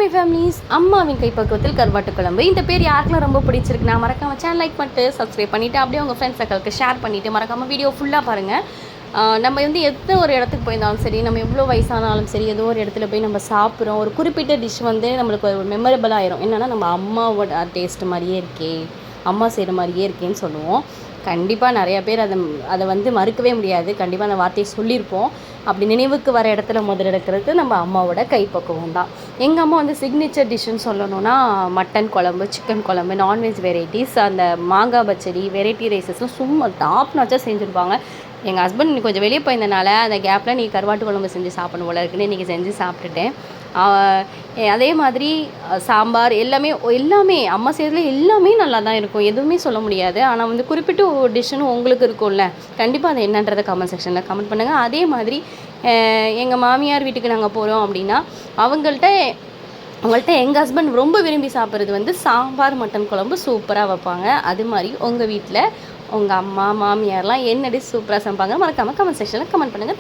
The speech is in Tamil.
மை ஃபேமிலிஸ், அம்மாவின் கைப்பக்குவத்தில் கருவாட்டு குழம்பு. இந்த பேர் யாருக்கெல்லாம் ரொம்ப பிடிச்சிருக்கு, நான் மறக்காம சேனல் லைக் பண்ணிட்டு சப்ஸ்கிரைப் பண்ணிவிட்டு அப்படியே உங்கள் ஃப்ரெண்ட்ஸ் சர்க்கிளுக்கு ஷேர் பண்ணிவிட்டு மறக்காமல் வீடியோ ஃபுல்லாக பாருங்கள். நம்ம வந்து எந்த ஒரு இடத்துக்கு போயிருந்தாலும் சரி, நம்ம எவ்வளோ வயசானாலும் சரி, ஏதோ ஒரு இடத்துல போய் நம்ம சாப்பிட்றோம், ஒரு குறிப்பிட்ட டிஷ் வந்து நம்மளுக்கு ஒரு மெமரபிள் ஆயிரும். என்னென்னா நம்ம அம்மாவோட டேஸ்ட் மாதிரியே இருக்கே, அம்மா செய்கிற மாதிரியே இருக்கேன்னு சொல்லுவோம். கண்டிப்பாக நிறையா பேர் அதை வந்து மறுக்கவே முடியாது. கண்டிப்பாக அந்த வார்த்தையை சொல்லியிருப்போம். அப்படி நினைவுக்கு வர இடத்துல முதல் எடுக்கிறது நம்ம அம்மாவோட கைப்பக்குவம் தான். எங்கள் அம்மா வந்து சிக்னேச்சர் டிஷ்ஷுன்னு சொல்லணுன்னா மட்டன் குழம்பு, சிக்கன் குழம்பு, நான்வெஜ் வெரைட்டிஸ், அந்த மாங்காய் பச்சடி, வெரைட்டி ரைஸஸ்லாம் சும்மா டாப் நாச்சாக செஞ்சுருப்பாங்க. எங்கள் ஹஸ்பண்ட் இன்னைக்கு கொஞ்சம் வெளியே போயிருந்தனால அந்த கேப்பில் நீ கருவாட்டு குழம்பு செஞ்சு சாப்பிடணும் போல இருக்குன்னு இன்றைக்கி செஞ்சு சாப்பிட்டுட்டேன். அதே மாதிரி சாம்பார் எல்லாமே அம்மா செய்கிறதுல எல்லாமே நல்லா தான் இருக்கும், எதுவுமே சொல்ல முடியாது. ஆனால் வந்து குறிப்பிட்ட ஒரு டிஷ்ஷுன்னு உங்களுக்கு இருக்கும்ல, கண்டிப்பாக அது என்னன்றதை கமெண்ட் செக்ஷனில் கமெண்ட் பண்ணுங்கள். அதே மாதிரி எங்கள் மாமியார் வீட்டுக்கு நாங்கள் போகிறோம் அப்படின்னா அவங்கள்ட்ட எங்கள் ஹஸ்பண்ட் ரொம்ப விரும்பி சாப்பிட்றது வந்து சாம்பார், மட்டன் குழம்பு சூப்பராக வைப்பாங்க. அது மாதிரி உங்கள் வீட்டில் உங்கள் அம்மா மாமியார்லாம் என்ன டிஷ் சூப்பராக சமைப்பாங்க மறக்காமல் கமெண்ட் செக்ஷனில் கமெண்ட் பண்ணுங்கள்.